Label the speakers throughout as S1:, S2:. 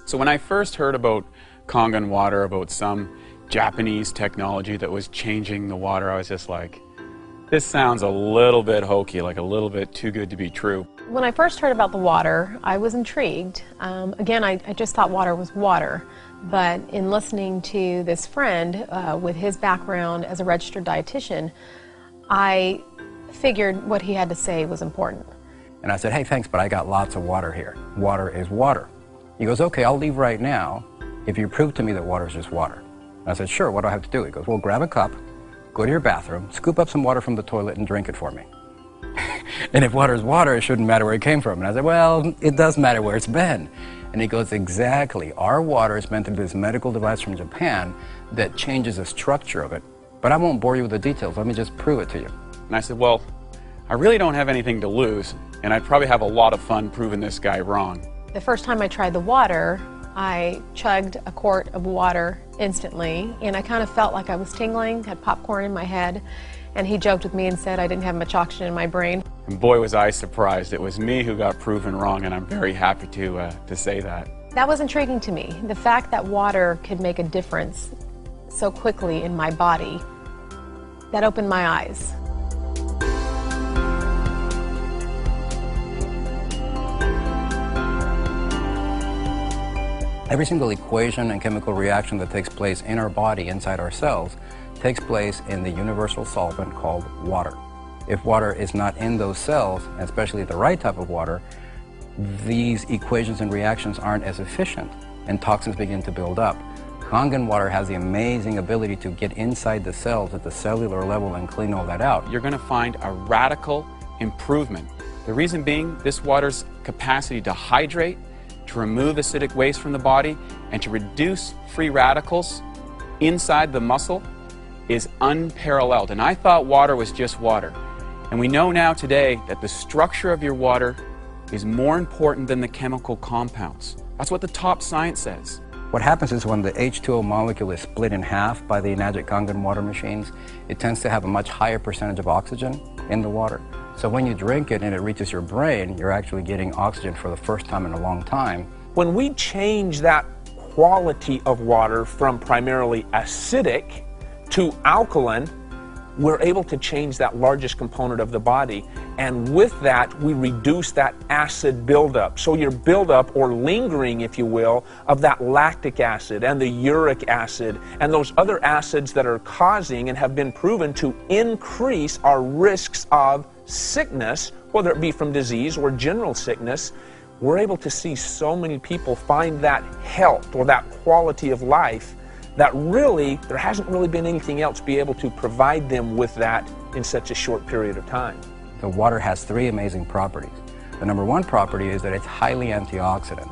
S1: So when I first heard about Kangen water, about some Japanese technology that was changing the water, I was just like, this sounds a little bit hokey, like a little bit too good to be true.
S2: When I first heard about the water, I was intrigued. Again, I just thought water was water. But in listening to this friend with his background as a registered dietitian, I figured what he had to say was important.
S3: And I said, hey, thanks, but I got lots of water here. Water is water. He goes, okay, I'll leave right now if you prove to me that water is just water. And I said, sure, what do I have to do? He goes, well, grab a cup, go to your bathroom, scoop up some water from the toilet and drink it for me. And if water is water, it shouldn't matter where it came from. And I said, well, it does matter where it's been. And he goes, exactly. Our water is meant to be this medical device from Japan that changes the structure of it. But I won't bore you with the details. Let me just prove it to you.
S1: And I said, well, I really don't have anything to lose, and I'd probably have a lot of fun proving this guy wrong.
S2: The first time I tried the water, I chugged a quart of water instantly, and I kind of felt like I was tingling, had popcorn in my head, and he joked with me and said I didn't have much oxygen in my brain.
S1: And boy, was I surprised. It was me who got proven wrong, and I'm very happy to say that.
S2: That was intriguing to me. The fact that water could make a difference so quickly in my body, that opened my eyes.
S3: Every single equation and chemical reaction that takes place in our body, inside our cells, takes place in the universal solvent called water. If water is not in those cells, especially the right type of water, these equations and reactions aren't as efficient, and toxins begin to build up. Kangen water has the amazing ability to get inside the cells at the cellular level and clean all that out.
S1: You're going to find a radical improvement. The reason being, this water's capacity to hydrate, to remove acidic waste from the body, and to reduce free radicals inside the muscle is unparalleled. And I thought water was just water. And we know now today that the structure of your water is more important than the chemical compounds. That's what the top science says.
S3: What happens is when the H2O molecule is split in half by the Enagic Kangen water machines, it tends to have a much higher percentage of oxygen in the water. So when you drink it and it reaches your brain, you're actually getting oxygen for the first time in a long time.
S4: When we change that quality of water from primarily acidic to alkaline, we're able to change that largest component of the body, and with that we reduce that acid buildup. So your buildup, or lingering if you will, of that lactic acid and the uric acid and those other acids that are causing and have been proven to increase our risks of sickness, whether it be from disease or general sickness, we're able to see so many people find that health or that quality of life that really, there hasn't really been anything else be able to provide them with that in such a short period of time.
S3: The water has three amazing properties. The number one property is that it's highly antioxidant.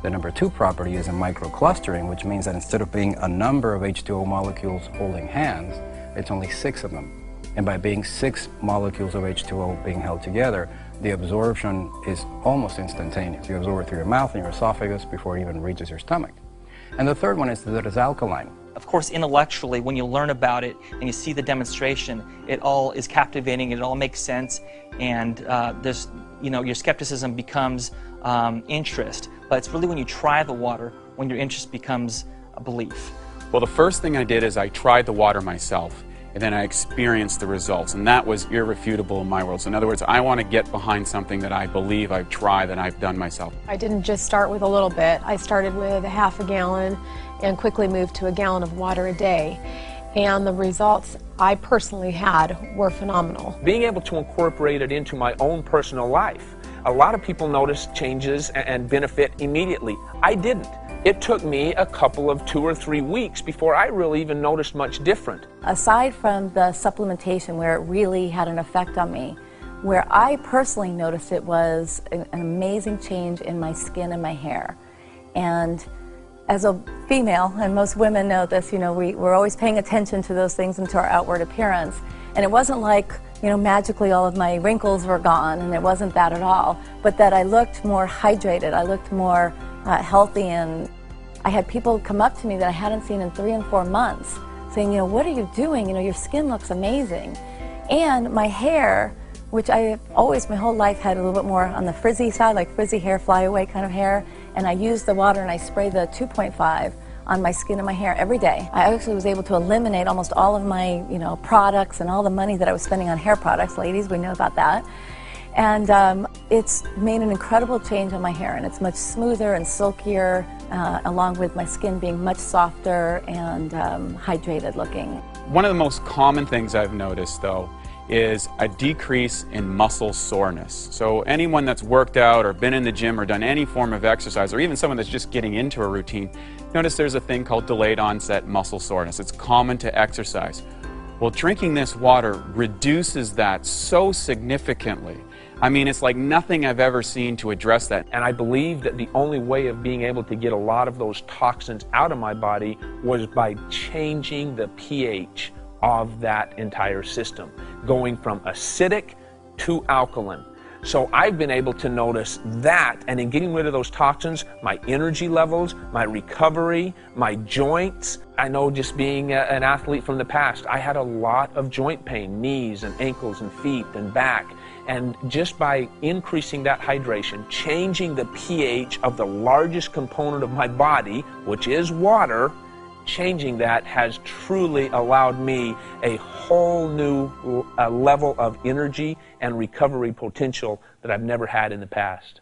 S3: The number two property is a microclustering, which means that instead of being a number of H2O molecules holding hands, it's only 6 of them. And by being 6 molecules of H2O being held together, the absorption is almost instantaneous. You absorb it through your mouth and your esophagus before it even reaches your stomach. And the third one is that it's alkaline.
S5: Of course, intellectually, when you learn about it and you see the demonstration, it all is captivating, it all makes sense, and your skepticism becomes interest. But it's really when you try the water when your interest becomes a belief.
S1: Well, the first thing I did is I tried the water myself, and then I experienced the results, and that was irrefutable in my world. So in other words, I want to get behind something that I believe I've tried and I've done myself.
S2: I didn't just start with a little bit. I started with a half a gallon and quickly moved to a gallon of water a day. And the results I personally had were phenomenal.
S4: Being able to incorporate it into my own personal life, a lot of people notice changes and benefit immediately. I didn't. It took me a couple of 2 or 3 weeks before I really even noticed much different.
S6: Aside from the supplementation where it really had an effect on me, where I personally noticed it was an amazing change in my skin and my hair. And as a female, and most women know this, we're always paying attention to those things and to our outward appearance. And it wasn't like, magically all of my wrinkles were gone, and it wasn't that at all, but that I looked more hydrated, I looked more healthy, and I had people come up to me that I hadn't seen in 3 and 4 months saying, what are you doing? Your skin looks amazing. And my hair, which I always, my whole life, had a little bit more on the frizzy side, like frizzy hair, flyaway kind of hair, and I use the water and I spray the 2.5 on my skin and my hair every day. I actually was able to eliminate almost all of my, products and all the money that I was spending on hair products. Ladies, we know about that. And it's made an incredible change on my hair, and it's much smoother and silkier, along with my skin being much softer and hydrated looking.
S1: One of the most common things I've noticed, though, is a decrease in muscle soreness. So anyone that's worked out or been in the gym or done any form of exercise, or even someone that's just getting into a routine, notice there's a thing called delayed onset muscle soreness. It's common to exercise. Well, drinking this water reduces that so significantly. I mean, it's like nothing I've ever seen to address that.
S4: And I believe that the only way of being able to get a lot of those toxins out of my body was by changing the pH of that entire system, going from acidic to alkaline. So I've been able to notice that, and in getting rid of those toxins, my energy levels, my recovery, my joints. I know, just being an athlete from the past, I had a lot of joint pain, knees and ankles and feet and back. And just by increasing that hydration, changing the pH of the largest component of my body, which is water, changing that has truly allowed me a whole new level of energy and recovery potential that I've never had in the past.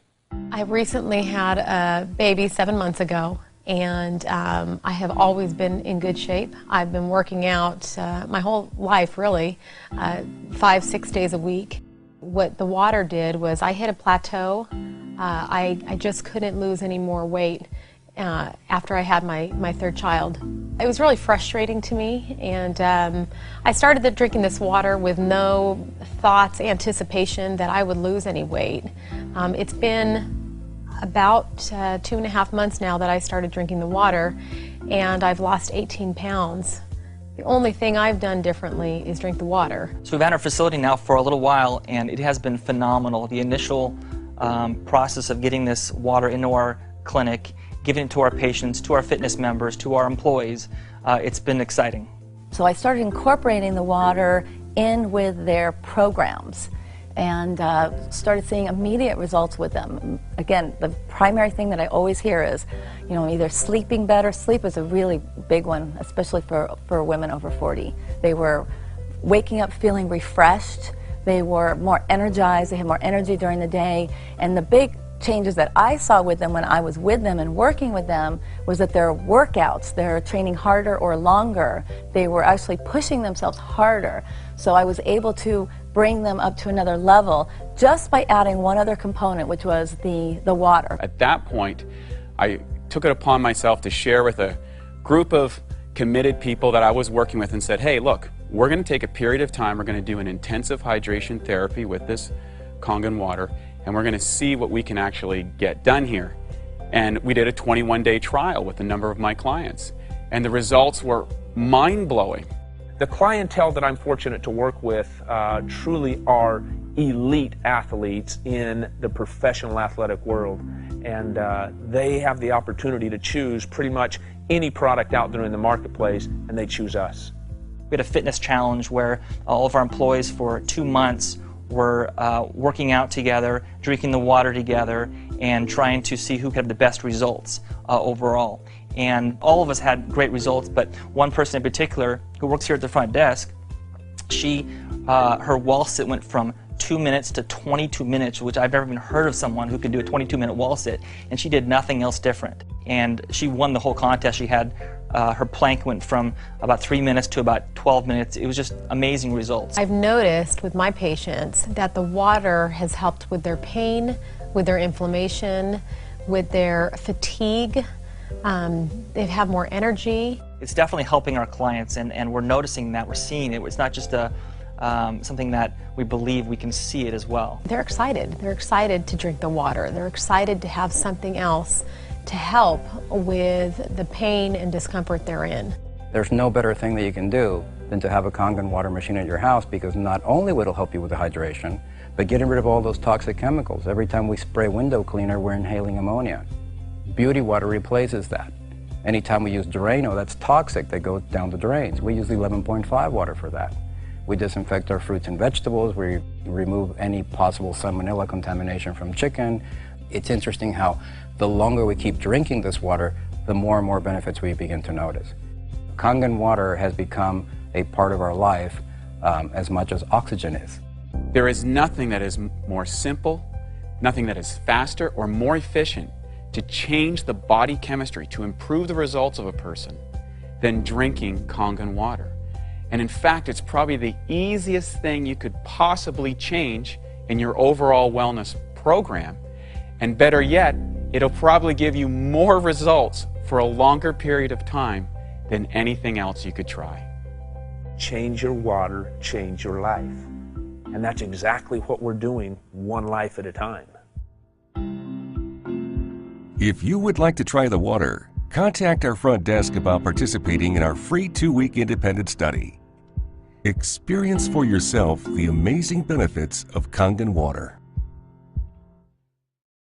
S2: I recently had a baby 7 months ago, and I have always been in good shape. I've been working out my whole life, really, 5-6 days a week. What the water did was I hit a plateau. I just couldn't lose any more weight after I had my third child. It was really frustrating to me, and I started drinking this water with no thoughts, anticipation that I would lose any weight. It's been about 2.5 months now that I started drinking the water, and I've lost 18 pounds. The only thing I've done differently is drink the water.
S5: So we've had our facility now for a little while, and it has been phenomenal. The initial process of getting this water into our clinic, giving it to our patients, to our fitness members, to our employees, it's been exciting.
S6: So I started incorporating the water in with their programs and started seeing immediate results with them. Again, the primary thing that I always hear is, either sleeping better. Sleep is a really big one, especially for women over 40. They were waking up feeling refreshed. They were more energized. They had more energy during the day. And the big changes that I saw with them when I was with them and working with them was that their workouts, they're training harder or longer. They were actually pushing themselves harder. So I was able to bring them up to another level just by adding one other component, which was the water.
S1: At that point, I took it upon myself to share with a group of committed people that I was working with and said, hey, look, we're going to take a period of time, we're going to do an intensive hydration therapy with this Kangen water, and we're going to see what we can actually get done here. And we did a 21-day trial with a number of my clients, and the results were mind-blowing.
S4: The clientele that I'm fortunate to work with truly are elite athletes in the professional athletic world, and they have the opportunity to choose pretty much any product out there in the marketplace, and they choose us.
S5: We had a fitness challenge where all of our employees for 2 months were working out together, drinking the water together, and trying to see who had the best results overall. And all of us had great results, but one person in particular who works here at the front desk, her wall sit went from 2 minutes to 22 minutes, which I've never even heard of someone who could do a 22-minute wall sit, and she did nothing else different. And she won the whole contest. She had her plank went from about 3 minutes to about 12 minutes. It was just amazing results.
S2: I've noticed with my patients that the water has helped with their pain, with their inflammation, with their fatigue. They have more energy.
S5: It's definitely helping our clients, and we're noticing that, we're seeing it. It's not just something that we believe, we can see it as well.
S2: They're excited. They're excited to drink the water. They're excited to have something else to help with the pain and discomfort they're in.
S3: There's no better thing that you can do than to have a Kangen water machine at your house, because not only will it help you with the hydration, but getting rid of all those toxic chemicals. Every time we spray window cleaner, we're inhaling ammonia. Beauty water replaces that. Anytime we use Drano, that's toxic, that goes down the drains. We use 11.5 water for that. We disinfect our fruits and vegetables. We remove any possible salmonella contamination from chicken. It's interesting how the longer we keep drinking this water, the more and more benefits we begin to notice. Kangen water has become a part of our life as much as oxygen is.
S1: There is nothing that is more simple, nothing that is faster or more efficient to change the body chemistry, to improve the results of a person, than drinking Kangen water. And in fact, it's probably the easiest thing you could possibly change in your overall wellness program. And better yet, it'll probably give you more results for a longer period of time than anything else you could try.
S4: Change your water, change your life. And that's exactly what we're doing, one life at a time.
S7: If you would like to try the water, contact our front desk about participating in our free 2-week independent study. Experience for yourself the amazing benefits of Kangen water.